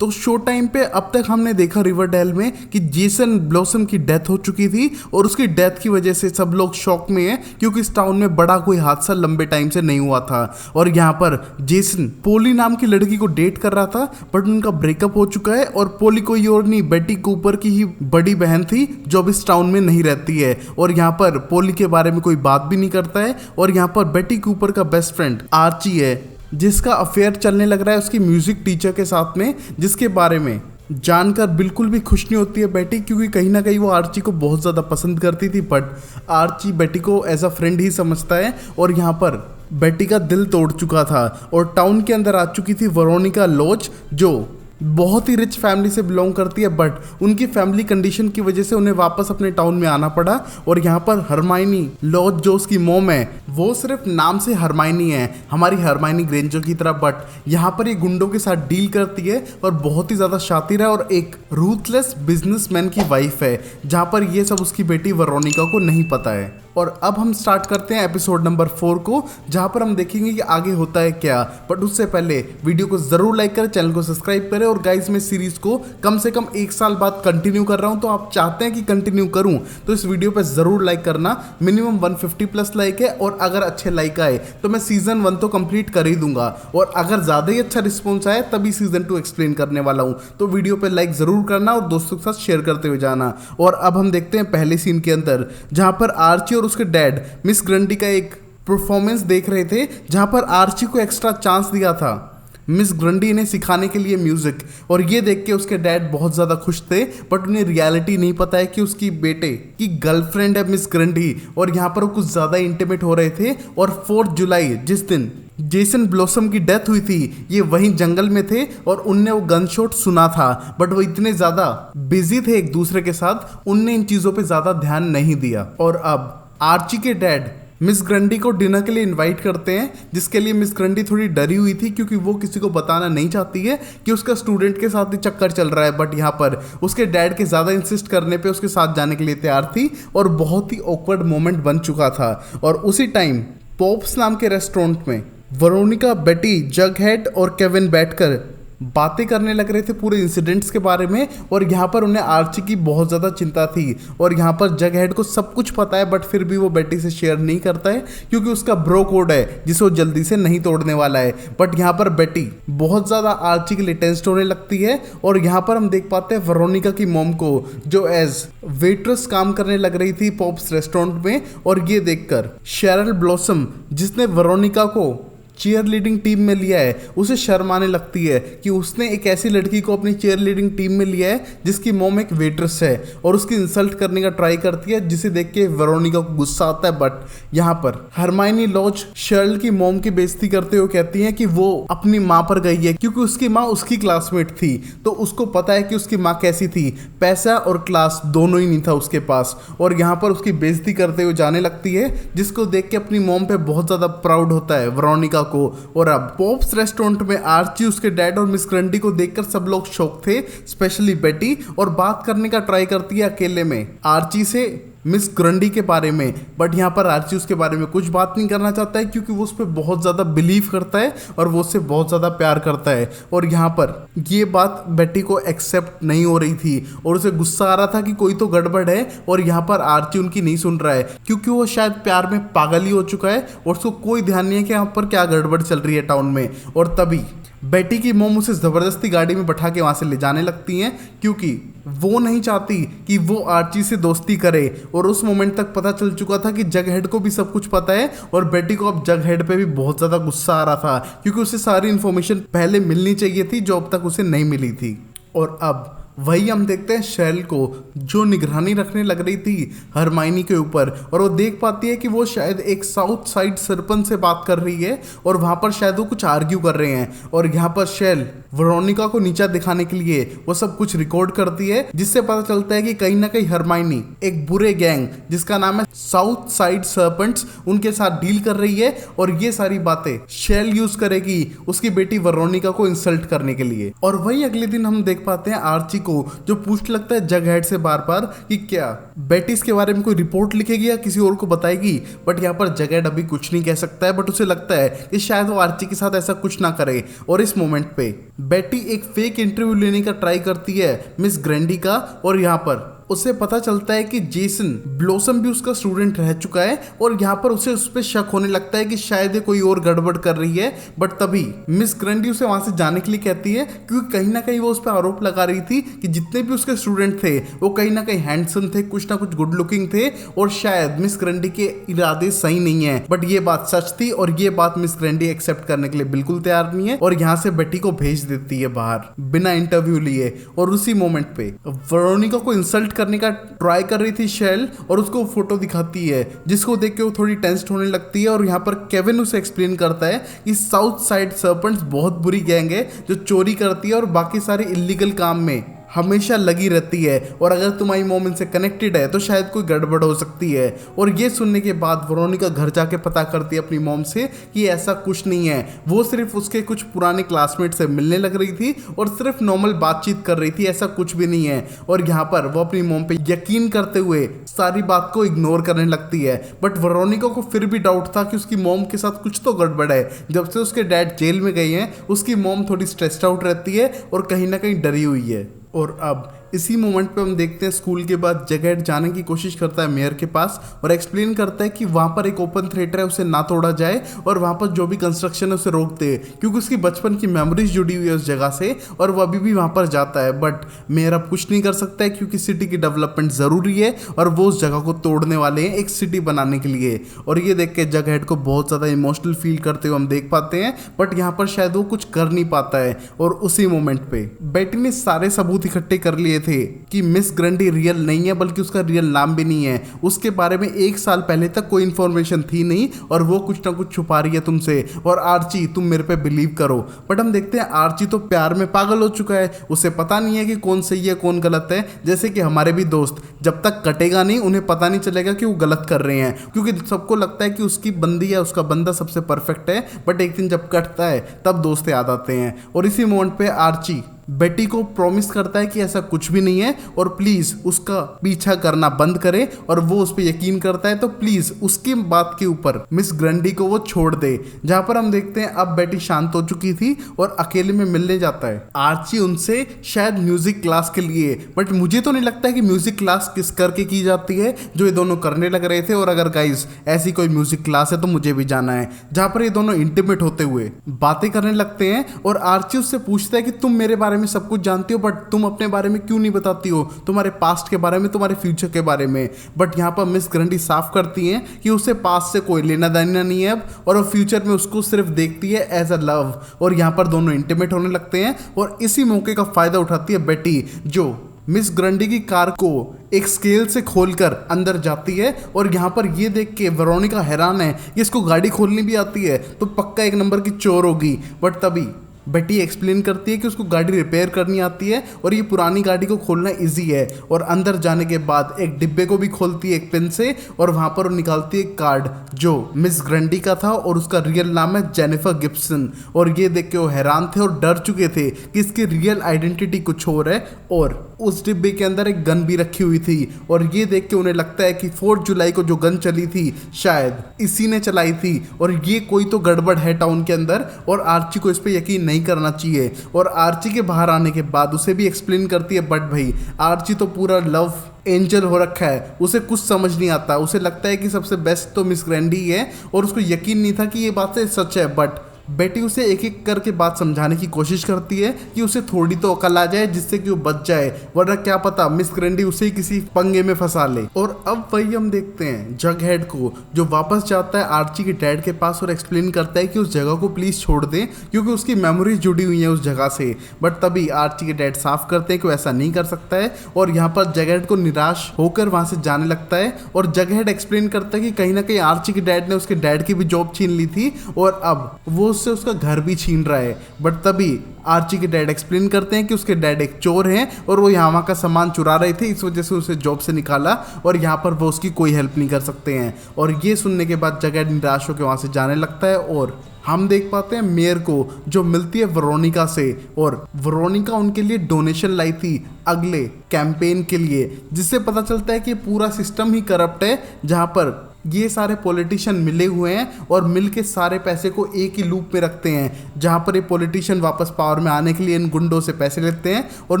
तो show time पे अब तक हमने देखा रिवरडेल में कि जेसन ब्लॉसम की डेथ हो चुकी थी और उसकी डेथ की वजह से सब लोग शॉक में हैं क्योंकि इस टाउन में बड़ा कोई हादसा लंबे टाइम से नहीं हुआ था। और यहाँ पर जेसन पोली नाम की लड़की को डेट कर रहा था बट उनका ब्रेकअप हो चुका है और पोली कोई और नहीं बेटी कूपर की ही बड़ी बहन थी जो अब इस टाउन में नहीं रहती है। और यहाँ पर पोली के बारे में कोई बात भी नहीं करता है। और यहाँ पर बेटी कूपर का बेस्ट फ्रेंड आर्ची है जिसका अफेयर चलने लग रहा है उसकी म्यूजिक टीचर के साथ में, जिसके बारे में जानकर बिल्कुल भी खुश नहीं होती है बेटी क्योंकि कहीं ना कहीं वो आर्ची को बहुत ज़्यादा पसंद करती थी। बट आर्ची बेटी को एज अ फ्रेंड ही समझता है और यहाँ पर बेटी का दिल तोड़ चुका था और टाउन के अंदर आ चुकी थी वेरोनिका लॉज जो बहुत ही रिच फैमिली से बिलोंग करती है। बट उनकी फैमिली कंडीशन की वजह से उन्हें वापस अपने टाउन में आना पड़ा। और यहाँ पर हरमाइनी लॉज जो उसकी मॉम है वो सिर्फ नाम से हरमाइनी है, हमारी हरमाइनी ग्रेंजर की तरह, बट यहाँ पर ये गुंडों के साथ डील करती है और बहुत ही ज़्यादा शातिर है और एक रूथलेस बिजनेसमैन की वाइफ है, जहाँ पर ये सब उसकी बेटी वेरोनिका को नहीं पता है। और अब हम स्टार्ट करते हैं एपिसोड नंबर 4 को, जहां पर हम देखेंगे कि आगे होता है क्या। बट उससे पहले वीडियो को जरूर लाइक करें, चैनल को सब्सक्राइब करें। और गाइस मैं सीरीज को कम से कम 1 साल बाद कंटिन्यू कर रहा हूं, तो आप चाहते हैं कि कंटिन्यू करूं तो इस वीडियो पे जरूर लाइक करना। मिनिमम 150 प्लस लाइक है और अगर अच्छे लाइक आए तो मैं सीजन 1 तो कंप्लीट कर ही दूंगा और अगर ज्यादा ही अच्छा रिस्पॉन्स आए तभी सीजन 2 एक्सप्लेन करने वाला हूं। तो वीडियो पे लाइक जरूर करना और दोस्तों के साथ शेयर करते हुए जाना। और अब हम देखते हैं पहले सीन के अंदर, जहां पर आर्ची और उसके डैड मिस ग्रंडी का एक परफॉर्मेंस देख रहे थे, जहां पर आर्ची को एक्स्ट्रा चांस दिया था मिस ग्रंडी ने सिखाने के लिए म्यूजिक। और ये देख के उसके डैड बहुत ज़्यादा खुश थे बट उन्हें रियलिटी नहीं पता है कि उसकी बेटे की गर्लफ्रेंड है मिस ग्रंडी। और यहाँ पर वो कुछ ज़्यादा इंटीमेट हो रहे थे। और 4 जुलाई जिस दिन जेसन ब्लॉसम की डेथ हुई थी ये वहीं जंगल में थे और उनने वो गन शॉट सुना था बट वो इतने ज़्यादा बिजी थे एक दूसरे के साथ, उनने इन चीज़ों पर ज़्यादा ध्यान नहीं दिया। और अब आर्ची के डैड मिस ग्रंडी को डिनर के लिए इनवाइट करते हैं, जिसके लिए मिस ग्रंडी थोड़ी डरी हुई थी क्योंकि वो किसी को बताना नहीं चाहती है कि उसका स्टूडेंट के साथ ही चक्कर चल रहा है। बट यहाँ पर उसके डैड के ज़्यादा इंसिस्ट करने पे उसके साथ जाने के लिए तैयार थी और बहुत ही ऑकवर्ड मोमेंट बन चुका था। और उसी टाइम पॉप्स नाम के रेस्टोरेंट में वेरोनिका, बेटी, जगहेड और केविन बैठकर बातें करने लग रहे थे पूरे इंसिडेंट्स के बारे में। और यहाँ पर उन्हें आर्ची की बहुत ज़्यादा चिंता थी और यहाँ पर जगहेड को सब कुछ पता है बट फिर भी वो बेटी से शेयर नहीं करता है क्योंकि उसका ब्रो कोड है जिसे वो जल्दी से नहीं तोड़ने वाला है। बट यहाँ पर बेटी बहुत ज़्यादा आर्ची के लिए टेंस्ड होने लगती है। और यहाँ पर हम देख पाते हैं वेरोनिका की मॉम को जो एज वेट्रेस काम करने लग रही थी पॉप्स रेस्टोरेंट में। और ये देखकर शेरल ब्लॉसम जिसने वेरोनिका को चेयर लीडिंग टीम में लिया है उसे शर्म आने लगती है कि उसने एक ऐसी लड़की को अपनी चेयर लीडिंग टीम में लिया है जिसकी मॉम एक वेट्रेस है और उसकी इंसल्ट करने का ट्राई करती है, जिसे देख के वेरोनिका को गुस्सा आता है। बट यहाँ पर हरमाइनी लॉज शर्ल की मॉम की बेइज्जती करते हुए कहती है कि वो अपनी माँ पर गई है क्योंकि उसकी माँ उसकी क्लासमेट थी, तो उसको पता है कि उसकी माँ कैसी थी, पैसा और क्लास दोनों ही नहीं था उसके पास। और यहाँ पर उसकी बेइज्जती करते हुए जाने लगती है, जिसको देख के अपनी मॉम पे बहुत ज्यादा प्राउड होता है वेरोनिका को। और अब पॉप्स रेस्टोरेंट में आर्ची, उसके डैड और मिस ग्रंडी को देखकर सब लोग शॉक थे, स्पेशली बेटी, और बात करने का ट्राई करती है अकेले में आर्ची से मिस ग्रंडी के बारे में। बट यहाँ पर आर्ची उसके बारे में कुछ बात नहीं करना चाहता है क्योंकि वो उस पर बहुत ज़्यादा बिलीव करता है और वो उससे बहुत ज़्यादा प्यार करता है। और यहाँ पर ये बात बेटी को एक्सेप्ट नहीं हो रही थी और उसे गुस्सा आ रहा था कि कोई तो गड़बड़ है। और यहाँ पर आर्ची उनकी नहीं सुन रहा है क्योंकि वो शायद प्यार में पागल ही हो चुका है और उसको कोई ध्यान नहीं है कि यहाँ पर क्या गड़बड़ चल रही है टाउन में। और तभी बेटी की मॉम उसे ज़बरदस्ती गाड़ी में बैठा के वहाँ से ले जाने लगती हैं क्योंकि वो नहीं चाहती कि वो आर्ची से दोस्ती करे। और उस मोमेंट तक पता चल चुका था कि जगहेड को भी सब कुछ पता है और बेटी को अब जगहेड पे भी बहुत ज़्यादा गुस्सा आ रहा था क्योंकि उसे सारी इन्फॉर्मेशन पहले मिलनी चाहिए थी जो अब तक उसे नहीं मिली थी। और अब वही हम देखते हैं शेल को जो निगरानी रखने लग रही थी हरमाइनी के ऊपर, और वो देख पाती है कि वो शायद एक साउथ साइड सरपंच से बात कर रही है और वहाँ पर शायद वो कुछ आर्ग्यू कर रहे हैं। और यहाँ पर शेल वेरोनिका को नीचा दिखाने के लिए वो सब कुछ रिकॉर्ड करती है, जिससे पता चलता है कि कहीं ना कहीं हरमाइनी एक बुरे गैंग जिसका नाम है साउथ साइड सर्पेंट्स उनके साथ डील कर रही है। और ये सारी बातें शेल यूज करेगी उसकी बेटी वेरोनिका को इंसल्ट करने के लिए। और वही अगले दिन हम देख पाते हैं आर्ची को, जो पूछने लगता है जग हेड से बार बार कि क्या बेटी इसके बारे में कोई रिपोर्ट लिखेगी या किसी और को बताएगी। बट यहाँ पर जग हेड अभी कुछ नहीं कह सकता है, बट उसे लगता है कि शायद वो आर्ची के साथ ऐसा कुछ ना करे। और इस मोमेंट पे बेटी एक फेक इंटरव्यू लेने का ट्राई करती है मिस ग्रैंडी का, और यहाँ पर उसे पता चलता है कि जेसन ब्लॉसम भी उसका स्टूडेंट रह चुका है। और यहाँ पर उसे उस पर शक होने लगता है कि शायद ये कोई और गड़बड़ कर रही है। बट तभी मिस ग्रैंडी उसे वहां से जाने के लिए कहती है, क्योंकि कहीं ना कहीं वो उस पर आरोप लगा रही थी कि जितने भी उसके स्टूडेंट थे वो कहीं ना कहीं हैंडसम थे, कुछ ना कुछ गुड लुकिंग थे, और शायद मिस ग्रैंडी के इरादे सही नहीं है। बट ये बात सच थी और ये बात मिस ग्रैंडी एक्सेप्ट करने के लिए बिल्कुल तैयार नहीं है, और यहाँ से बेटी को भेज देती है बाहर बिना इंटरव्यू लिए। और उसी मोमेंट पे वेरोनिका को इंसल्ट करने का ट्राई कर रही थी शेल, और उसको फोटो दिखाती है जिसको देख के वो थोड़ी टेंस्ड होने लगती है। और यहाँ पर केविन उसे एक्सप्लेन करता है कि साउथ साइड सर्पेंट्स बहुत बुरी गैंग है जो चोरी करती है और बाकी सारे इलीगल काम में हमेशा लगी रहती है, और अगर तुम्हारी मॉम इनसे कनेक्टेड है तो शायद कोई गड़बड़ हो सकती है। और ये सुनने के बाद वेरोनिका घर जाके पता करती है अपनी मॉम से कि ऐसा कुछ नहीं है, वो सिर्फ उसके कुछ पुराने क्लासमेट से मिलने लग रही थी और सिर्फ नॉर्मल बातचीत कर रही थी, ऐसा कुछ भी नहीं है। और यहाँ पर वो अपनी मॉम पे यकीन करते हुए सारी बात को इग्नोर करने लगती है। बट वेरोनिका को फिर भी डाउट था कि उसकी मॉम के साथ कुछ तो गड़बड़ है। जब से उसके डैड जेल में गए हैं उसकी मॉम थोड़ी स्ट्रेस्ड आउट रहती है और कहीं ना कहीं डरी हुई है। और अब इसी मोमेंट पे हम देखते हैं स्कूल के बाद जग हेड जाने की कोशिश करता है मेयर के पास और एक्सप्लेन करता है कि वहाँ पर एक ओपन थिएटर है, उसे ना तोड़ा जाए और वहाँ पर जो भी कंस्ट्रक्शन है उसे रोक दे, क्योंकि उसकी बचपन की मेमोरीज जुड़ी हुई है उस जगह से और वो अभी भी वहाँ पर जाता है। बट मेयर अब कुछ नहीं कर सकता है क्योंकि सिटी की डेवलपमेंट ज़रूरी है और वो उस जगह को तोड़ने वाले हैं एक सिटी बनाने के लिए। और ये देख के जग हेड को बहुत ज़्यादा इमोशनल फील करते हुए हम देख पाते हैं, बट यहाँ पर शायद वो कुछ कर नहीं पाता है। और उसी मोमेंट पे बेटी ने सारे सबूत इकट्ठे कर लिए थे कि मिस ग्रैंडी रियल नहीं है, बल्कि उसका रियल नाम भी नहीं है। उसके बारे में 1 साल पहले तक कोई इन्फॉर्मेशन थी नहीं और वो कुछ ना कुछ छुपा रही है तुमसे। और आर्ची तुम मेरे पे बिलीव करो। बट हम देखते हैं आर्ची तो प्यार में पागल हो चुका है, उसे पता नहीं है कि कौन सही है कौन गलत है। जैसे कि हमारे भी दोस्त जब तक कटेगा नहीं उन्हें पता नहीं चलेगा कि वो गलत कर रहे हैं, क्योंकि सबको लगता है कि उसकी बंदी या उसका बंदा सबसे परफेक्ट है। बट एक दिन जब कटता है तब दोस्त याद आते हैं। और इसी मोमेंट पे आर्ची बेटी को प्रॉमिस करता है कि ऐसा कुछ भी नहीं है और प्लीज उसका पीछा करना बंद करे, और वो उस पर यकीन करता है तो प्लीज उसकी बात के ऊपर मिस ग्रैंडी को वो छोड़ दे। जहां पर हम देखते हैं अब बेटी शांत हो चुकी थी और अकेले में मिलने जाता है आर्ची उनसे, शायद म्यूजिक क्लास के लिए। बट मुझे तो नहीं लगता है कि म्यूजिक क्लास किस करके की जाती है जो ये दोनों करने लग रहे थे। और अगर गाइस ऐसी कोई म्यूजिक क्लास है तो मुझे भी जाना है, जहां पर ये दोनों इंटीमेट होते हुए बातें करने लगते हैं। और आर्ची उससे पूछता है कि तुम मेरे बारे में सब कुछ जानती हो बट तुम अपने बारे में क्यों नहीं बताती हो, तुम्हारे पास्ट के बारे में, तुम्हारे फ्यूचर के बारे में। बट यहाँ पर मिस ग्रैंडी साफ करती हैं कि उसे पास्ट से कोई लेना देना नहीं है अब, और वो फ्यूचर में उसको सिर्फ देखती है एज अ लव। और यहाँ पर दोनों इंटीमेट होने लगते हैं और इसी मौके का फायदा उठाती है बेटी, जो मिस ग्रैंडी की कार को एक स्केल से खोलकर अंदर जाती है। और यहाँ पर ये देख के वेरोनिका हैरान है कि इसको गाड़ी खोलनी भी आती है तो पक्का 1 नंबर की चोर होगी। बट तभी बेटी एक्सप्लेन करती है कि उसको गाड़ी रिपेयर करनी आती है और ये पुरानी गाड़ी को खोलना इजी है। और अंदर जाने के बाद एक डिब्बे को भी खोलती है एक पेन से, और वहाँ पर वो निकालती है एक कार्ड जो मिस ग्रैंडी का था और उसका रियल नाम है जेनिफर गिब्सन। और ये देख के वो हैरान थे और डर चुके थे कि इसकी रियल आइडेंटिटी कुछ और है। और उस डिब्बे के अंदर एक गन भी रखी हुई थी, और ये देख के उन्हें लगता है कि 4 जुलाई को जो गन चली थी शायद इसी ने चलाई थी, और ये कोई तो गड़बड़ है टाउन के अंदर। और आर्ची को इस पर यकीन नहीं करना चाहिए। और आर्ची के बाहर आने के बाद उसे भी एक्सप्लेन करती है, बट भाई आर्ची तो पूरा लव एंजल हो रखा है, उसे कुछ समझ नहीं आता। उसे लगता है कि सबसे बेस्ट तो मिस ग्रैंडी ही है, और उसको यकीन नहीं था कि ये बातें सच है। बट बेटी उसे एक एक करके बात समझाने की कोशिश करती है कि उसे थोड़ी तो अकल आ जाए जिससे कि वो बच जाए, वरना क्या पता मिस ग्रैंडी उसे ही किसी पंगे में फंसा ले। और अब वही हम देखते हैं जग हेड को, जो वापस जाता है आर्ची के डैड के पास और एक्सप्लेन करता है कि उस जगह को प्लीज छोड़ दें क्योंकि उसकी मेमोरीज जुड़ी हुई है उस जगह से। बट तभी आर्ची के डैड साफ करते हैं कि वो ऐसा नहीं कर सकता है, और यहाँ पर जग हेड को निराश होकर वहां से जाने लगता है। और जग हेड एक्सप्लेन करता है कि कहीं ना कहीं आर्ची के डैड ने उसके डैड की भी जॉब छीन ली थी और अब वो उससे उसका घर भी छीन रहा है। बट तभी आर्ची के डैड एक्सप्लेन करते हैं कि उसके डैड एक चोर हैं और वो यहाँ वहाँ का सामान चुरा रहे थे, इस वजह से उसे जॉब से निकाला और यहाँ पर वो उसकी कोई हेल्प नहीं कर सकते हैं। और ये सुनने के बाद जग हेड निराश होकर वहाँ से जाने लगता है और हम देख पाते हैं मेयर को जो मिलती है वेरोनिका से, और वेरोनिका उनके लिए डोनेशन लाई थी अगले कैंपेन के लिए, जिससे पता चलता है कि पूरा सिस्टम ही करप्ट है, जहां पर ये सारे पॉलिटिशियन मिले हुए हैं और मिल के सारे पैसे को एक ही लूप में रखते हैं, जहां पर ये पॉलिटिशियन वापस पावर में आने के लिए इन गुंडों से पैसे लेते हैं और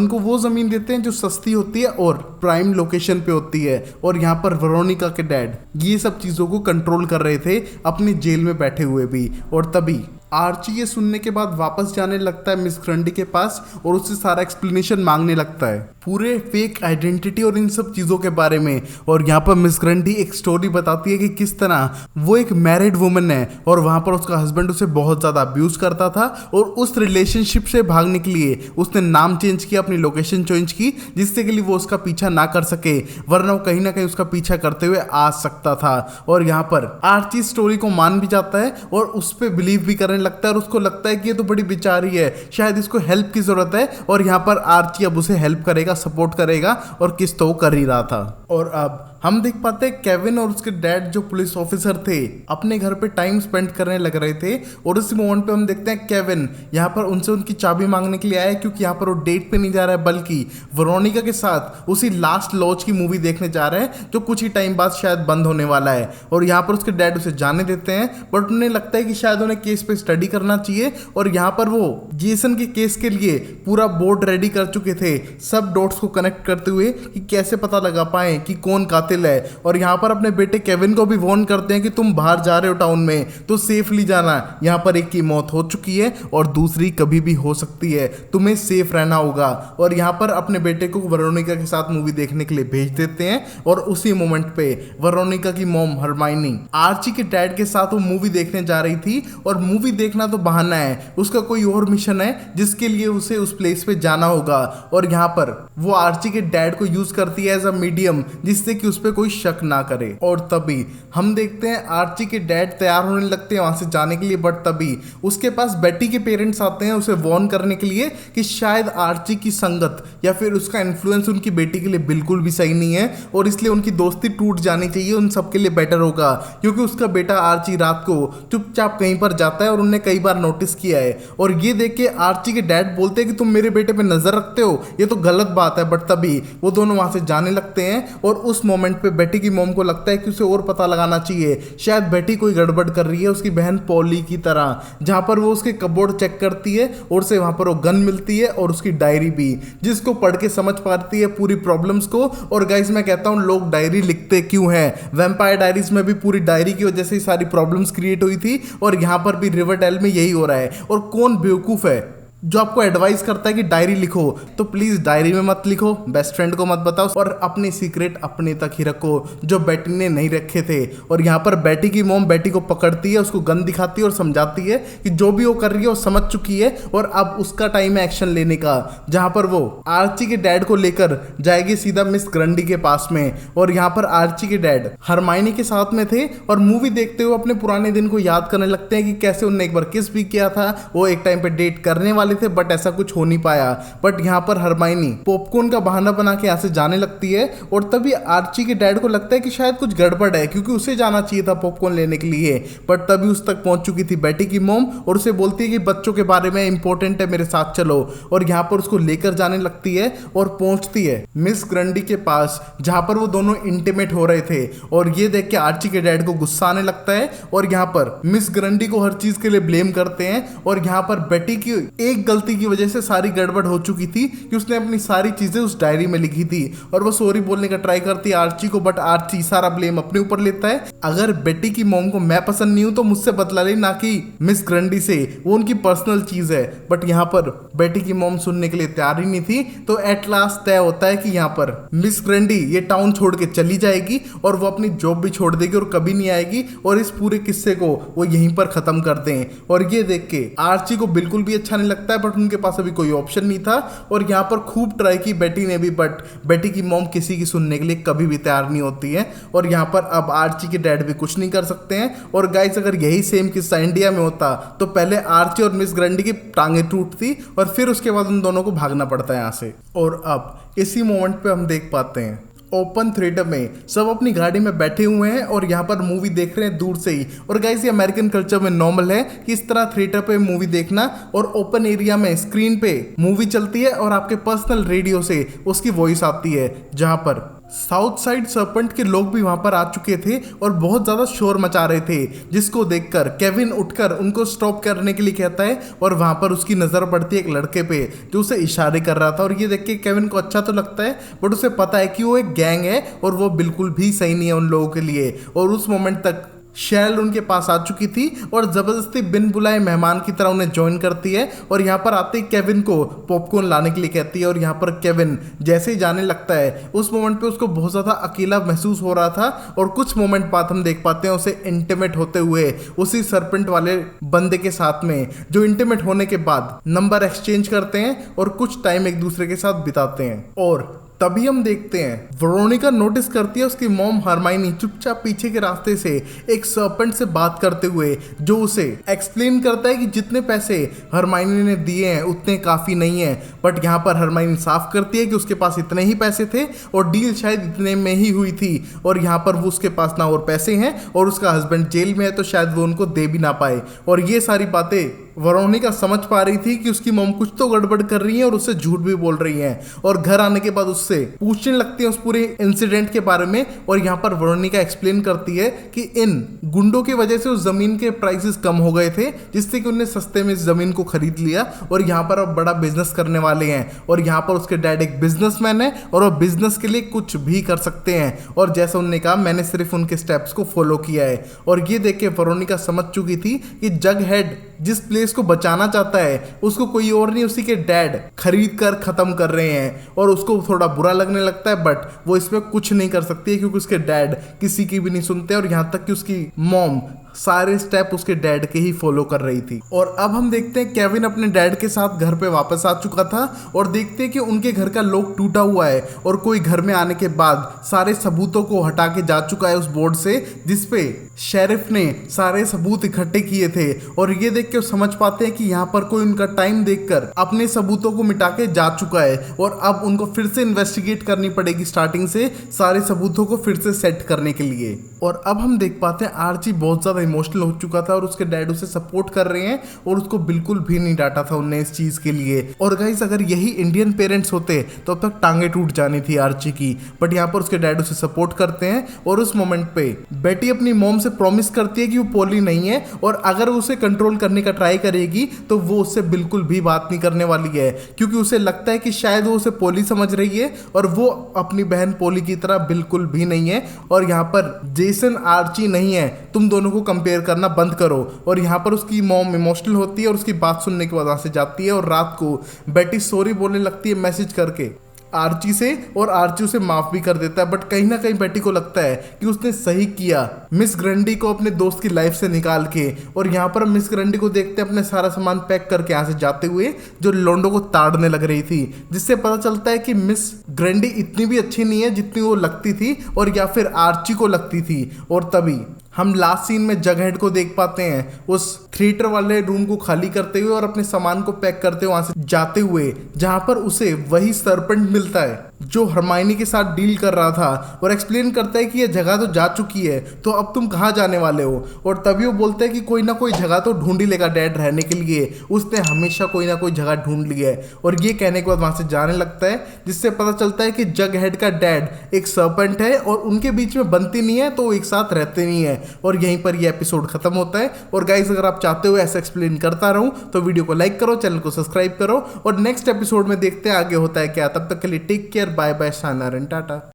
उनको वो ज़मीन देते हैं जो सस्ती होती है और प्राइम लोकेशन पे होती है। और यहाँ पर वेरोनिका के डैड ये सब चीज़ों को कंट्रोल कर रहे थे अपनी जेल में बैठे हुए भी। और तभी आर्ची ये सुनने के बाद वापस जाने लगता है मिस ग्रंडी के पास और उससे सारा एक्सप्लेनेशन मांगने लगता है पूरे फेक आइडेंटिटी और इन सब चीज़ों के बारे में। और यहाँ पर मिस ग्रंडी एक स्टोरी बताती है कि किस तरह वो एक मैरिड वुमन है और वहाँ पर उसका हस्बैंड उसे बहुत ज़्यादा अब्यूज़ करता था, और उस रिलेशनशिप से भागने के लिए उसने नाम चेंज किया, अपनी लोकेशन चेंज की, जिससे के लिए वो उसका पीछा ना कर सके, वरना वो कहीं ना कहीं उसका पीछा करते हुए आ सकता था। और यहाँ पर आर्ची स्टोरी को मान भी जाता है और उस पर बिलीव भी करने लगता है, और उसको लगता है कि ये तो बड़ी बेचारी है, शायद इसको हेल्प की जरूरत है। और यहाँ पर आर्ची अब उसे हेल्प करेगा, सपोर्ट करेगा, और किस तो कर ही रहा था। और अब हम देख पाते हैं केविन और उसके डैड जो पुलिस ऑफिसर थे अपने घर पे टाइम स्पेंड करने लग रहे थे, और उसी मोमेंट पे हम देखते हैं केविन यहाँ पर उनसे उनकी चाबी मांगने के लिए आया है, क्योंकि यहाँ पर वो डेट पे नहीं जा रहा है बल्कि वेरोनिका के साथ उसी लास्ट लॉज की मूवी देखने जा रहे हैं जो कुछ ही टाइम बाद शायद बंद होने वाला है। और यहाँ पर उसके डैड उसे जाने देते हैं, बट उन्हें लगता है कि शायद उन्हें केस पे स्टडी करना चाहिए। और यहाँ पर वो जेसन के केस के लिए पूरा बोर्ड रेडी कर चुके थे, सब डॉट्स को कनेक्ट करते हुए कि कैसे पता लगा पाए कि कौन कातिल है। और यहाँ पर अपने बेटे केविन को भी वार्न करते हैं कि तुम बाहर जा रहे हो टाउन में तो सेफली जाना, यहाँ पर एक की मौत हो चुकी है और दूसरी कभी भी हो सकती है, तुम्हें सेफ रहना होगा। और यहाँ पर अपने बेटे को वेरोनिका के साथ मूवी देखने के लिए भेज देते हैं, और उसी मोमेंट पे वेरोनिका की मॉम हरमाइनी आर्ची के डैड के साथ वो मूवी देखने जा रही थी। और मूवी देखना तो बहाना है, उसका कोई और मिशन है जिसके लिए उसे उस प्लेस पे जाना होगा। और यहाँ पर वो आर्ची के डैड को यूज करती है एज अ मीडियम, जिससे कि उस पर कोई शक ना करे। और तभी हम देखते हैं आर्ची के डैड तैयार होने लगते हैं वहां से जाने के लिए, बट तभी उसके पास बेटी के पेरेंट्स आते हैं उसे वार्न करने के लिए कि शायद आर्ची की संगत या फिर उसका इन्फ्लुएंस उनकी बेटी के लिए बिल्कुल भी सही नहीं है, और इसलिए उनकी दोस्ती टूट जानी चाहिए, उन सबके लिए बेटर होगा। क्योंकि उसका बेटा आर्ची रात को चुपचाप कहीं पर जाता है और उन्हें कई बार नोटिस किया है। और ये देख के आर्ची के डैड बोलते हैं कि तुम मेरे बेटे पे नजर रखते हो, ये तो गलत बात है। बट तभी वो दोनों वहां से जाने लगते हैं, और उस मोमेंट पे बेटी की मॉम को लगता है कि उसे और पता लगाना चाहिए, शायद बेटी कोई गड़बड़ कर रही है उसकी बहन पॉली की तरह। जहां पर वो उसके कपबोर्ड चेक करती है और से वहां पर वो गन मिलती है और उसकी डायरी भी, जिसको पढ़ के समझ पाती है पूरी प्रॉब्लम्स को। और गाइस मैं कहता हूं लोग डायरी लिखते क्यों हैं, वैम्पायर डायरीज में भी पूरी डायरी की वजह से सारी प्रॉब्लम्स क्रिएट हुई थी, और यहां पर भी रिवरडेल में यही हो रहा है। और कौन बेवकूफ है जो आपको एडवाइस करता है कि डायरी लिखो, तो प्लीज डायरी में मत लिखो, बेस्ट फ्रेंड को मत बताओ, और अपने सीक्रेट अपने तक ही रखो जो बेटी ने नहीं रखे थे। और यहाँ पर बेटी की मॉम बेटी को पकड़ती है, उसको गन दिखाती है और समझाती है कि जो भी वो कर रही है वो समझ चुकी है और अब उसका टाइम है एक्शन लेने का। जहां पर वो आर्ची के डैड को लेकर जाएगी सीधा मिस ग्रंडी के पास में, और यहाँ पर आर्ची के डैड हरमाइनी के साथ में थे और मूवी देखते हुए अपने पुराने दिन को याद करने लगते हैं कि कैसे उन्होंने एक बार किस भी किया था, वो एक टाइम पे डेट करने वाले थे, बट ऐसा कुछ हो नहीं पाया। बट यहाँ पर हरमाइनी पॉपकॉर्न का बहाना बना के यहाँ से जाने लगती है, और तभी आर्ची के डैड को लगता है कि शायद कुछ गड़बड़ है, क्योंकि उसे जाना चाहिए था पॉपकॉर्न लेने के लिए। बट तभी उस तक पहुंच चुकी थी बेटी की मॉम और उसे बोलती है कि बच्चों के बारे में इंपॉर्टेंट है, मेरे साथ चलो। और यहाँ पर उसको लेकर जाने लगती है और पहुंचती है मिस ग्रंडी के पास, जहां पर वो दोनों इंटीमेट हो रहे थे। और ये देख के आर्ची के डैड को गुस्सा आने लगता है, और यहाँ पर मिस ग्रंडी को हर चीज के लिए ब्लेम करते हैं। और यहाँ पर बेटी की एक गलती की वजह से सारी गड़बड़ हो चुकी थी कि उसने अपनी सारी चीजें उस डायरी में लिखी थी, और वो सॉरी बोलने का ट्राई करती है आर्ची को, बट आर्ची सारा ब्लेम अपने ऊपर लेता है। अगर बेटी की मॉम को मैं पसंद नहीं हूं तो मुझसे बदला ले, ना कि मिस ग्रंडी से, वो उनकी पर्सनल चीज है। बट यहाँ पर बेटी की मॉम सुनने के लिए तैयार ही नहीं थी, तो एट लास्ट तय होता है कि यहाँ पर मिस ग्रंडी ये टाउन छोड़ के चली जाएगी और वो अपनी जॉब भी छोड़ देगी और कभी नहीं आएगी, और इस पूरे किस्से को वो यहीं पर खत्म कर दें। और ये देख के आर्ची को बिल्कुल भी अच्छा नहीं लगता है, बट उनके पास अभी कोई ऑप्शन नहीं था। और यहाँ पर खूब ट्राई की बेटी ने भी, बट बेटी की मॉम किसी की सुनने के लिए कभी भी तैयार नहीं होती है। और यहाँ पर अब आर्ची के डैड भी कुछ नहीं कर सकते हैं। और गाइस अगर यही सेम किस्सा इंडिया में होता तो पहले आर्ची और मिस ग्रंडी की टांगे टूटती और फिर उसके बाद उन दोनों को भागना पड़ता है यहाँ से। और अब इसी मोमेंट पे हम देख पाते हैं ओपन थिएटर में सब अपनी गाड़ी में बैठे हुए हैं और यहाँ पर मूवी देख रहे हैं दूर से ही। और गाइस ये अमेरिकन कल्चर में नॉर्मल है कि इस तरह थिएटर पे मूवी देखना, और ओपन एरिया में स्क्रीन पे मूवी चलती है और आपके पर्सनल रेडियो से उसकी वॉइस आती है। जहाँ पर साउथ साइड सरपेंट के लोग भी वहां पर आ चुके थे और बहुत ज्यादा शोर मचा रहे थे, जिसको देखकर केविन उठकर उनको स्टॉप करने के लिए कहता है और वहां पर उसकी नजर पड़ती है एक लड़के पे जो उसे इशारे कर रहा था। और ये देख के केविन को अच्छा तो लगता है, बट उसे पता है कि वो एक गैंग है और वो बिल्कुल भी सही नहीं है उन लोगों के लिए। और उस मोमेंट तक शैल उनके पास आ चुकी थी और जबरदस्ती बिन बुलाए मेहमान की तरह उन्हें ज्वाइन करती है और यहाँ पर आते ही केविन को पॉपकॉर्न लाने के लिए कहती है। और यहाँ पर केविन जैसे ही जाने लगता है उस मोमेंट पे उसको बहुत ज़्यादा अकेला महसूस हो रहा था, और कुछ मोमेंट बाद हम देख पाते हैं उसे इंटीमेट होते हुए उसी सरपेंट वाले बंदे के साथ में, जो इंटीमेट होने के बाद नंबर एक्सचेंज करते हैं और कुछ टाइम एक दूसरे के साथ बिताते हैं। और तभी हम देखते हैं वेरोनिका नोटिस करती है उसकी मॉम हरमाइनी चुपचाप पीछे के रास्ते से एक सर्पेंट से बात करते हुए, जो उसे एक्सप्लेन करता है कि जितने पैसे हरमाइनी ने दिए हैं उतने काफी नहीं है। बट यहाँ पर हरमाइनी साफ करती है कि उसके पास इतने ही पैसे थे और डील शायद इतने में ही हुई थी, और यहाँ पर वो उसके पास ना और पैसे हैं और उसका हस्बैंड जेल में है तो शायद वो उनको दे भी ना पाए। और ये सारी बातें वेरोनिका समझ पा रही थी कि उसकी मॉम कुछ तो गड़बड़ कर रही है और उससे झूठ भी बोल रही है, और घर आने के बाद उससे पूछने लगती है उस पूरे इंसिडेंट के बारे में। और यहाँ पर वेरोनिका एक्सप्लेन करती है कि इन गुंडों की वजह से उस जमीन के प्राइसेस कम हो गए थे, जिससे कि उन्हें सस्ते में इस जमीन को खरीद लिया और यहाँ पर अब बड़ा बिजनेस करने वाले हैं। और यहाँ पर उसके डैड एक बिजनेसमैन है और वो बिजनेस के लिए कुछ भी कर सकते हैं। और जैसा उन्होंने कहा मैंने सिर्फ उनके स्टेप्स को फॉलो किया है। और ये देख के वेरोनिका समझ चुकी थी कि जग हेड जिस प्लेस को बचाना चाहता है उसको कोई और नहीं उसी के डैड खरीद कर खत्म कर रहे हैं। और उसको थोड़ा बुरा लगने लगता है, बट वो इसमें कुछ नहीं कर सकती है क्योंकि उसके डैड किसी की भी नहीं सुनते, और यहाँ तक कि उसकी मॉम सारे स्टेप उसके डैड के ही फॉलो कर रही थी। और अब हम देखते हैं केविन अपने डैड के साथ घर पे वापस आ चुका था और देखते हैं कि उनके घर का लॉक टूटा हुआ है और कोई घर में आने के बाद सारे सबूतों को हटा के जा चुका है उस बोर्ड से जिसपे शेरिफ ने सारे सबूत इकट्ठे किए थे। और ये देख के समझ पाते हैं कि यहाँ पर कोई उनका टाइम देखकर अपने सबूतों को मिटा के जा चुका है और अब उनको फिर से इन्वेस्टिगेट करनी पड़ेगी स्टार्टिंग से सारे सबूतों को फिर से सेट करने के लिए। और अब हम देख पाते हैं आर्ची बहुत ज्यादा इमोशनल हो चुका था और उसके डैड उसे सपोर्ट कर रहे हैं और उसको बिल्कुल भी नहीं डांटा था उनने इस चीज के लिए। और गाइस अगर यही इंडियन पेरेंट्स होते तो अब तक टांगे टूट जानी थी आर्ची की, बट यहाँ पर उसके डैड उसे सपोर्ट करते हैं। और उस मोमेंट पे बेटी अपनी मॉम से प्रॉमिस करती है कि वो पोली नहीं है और अगर उसे कंट्रोल करने का ट्राई करेगी तो वो उससे बिल्कुल भी बात नहीं करने वाली है, क्योंकि उसे लगता है कि शायद वो उसे पोली समझ रही है और वो अपनी बहन पोली की तरह बिल्कुल भी नहीं है। और यहाँ पर जेसन आर्ची नहीं है, तुम दोनों को कंपेयर करना बंद करो। और यहाँ पर उसकी मॉम इमोशनल होती है और उसकी बात सुनने के बाद वहां से जाती है और रात को बेटी सॉरी बोलने लगती है मैसेज करके आर्ची से, और आर्ची उसे माफ भी कर देता है। बट कहीं ना कहीं बेटी को लगता है कि उसने सही किया मिस ग्रंडी को अपने दोस्त की लाइफ से निकाल के। और यहाँ पर मिस ग्रंडी को देखते अपने सारा सामान पैक करके यहाँ से जाते हुए जो लोंडो को ताड़ने लग रही थी, जिससे पता चलता है कि मिस ग्रंडी इतनी भी अच्छी नहीं है जितनी वो लगती थी और या फिर आर्ची को लगती थी। और तभी हम लास्ट सीन में जगहेड को देख पाते हैं उस थिएटर वाले रूम को खाली करते हुए और अपने सामान को पैक करते हुए वहां से जाते हुए, जहां पर उसे वही सरपेंट मिलता है जो हरमाइनी के साथ डील कर रहा था और एक्सप्लेन करता है कि ये जगह तो जा चुकी है तो अब तुम कहाँ जाने वाले हो। और तभी वो बोलते हैं कि कोई ना कोई जगह तो ढूंढ ही लेगा डैड रहने के लिए, उसने हमेशा कोई ना कोई जगह ढूंढ ली है। और ये कहने के बाद वहां से जाने लगता है, जिससे पता चलता है कि जगहेड का डैड एक सर्पेंट है और उनके बीच में बनती नहीं है तो वो एक साथ रहते नहीं है। और यहीं पर ये एपिसोड खत्म होता है। और गाइस अगर आप चाहते हो ऐसा एक्सप्लेन करता रहूं तो वीडियो को लाइक करो, चैनल को सब्सक्राइब करो और नेक्स्ट एपिसोड में देखते हैं आगे होता है क्या। तब तक के लिए टेक केयर, बाय बाय, शानदार एंड टाटा।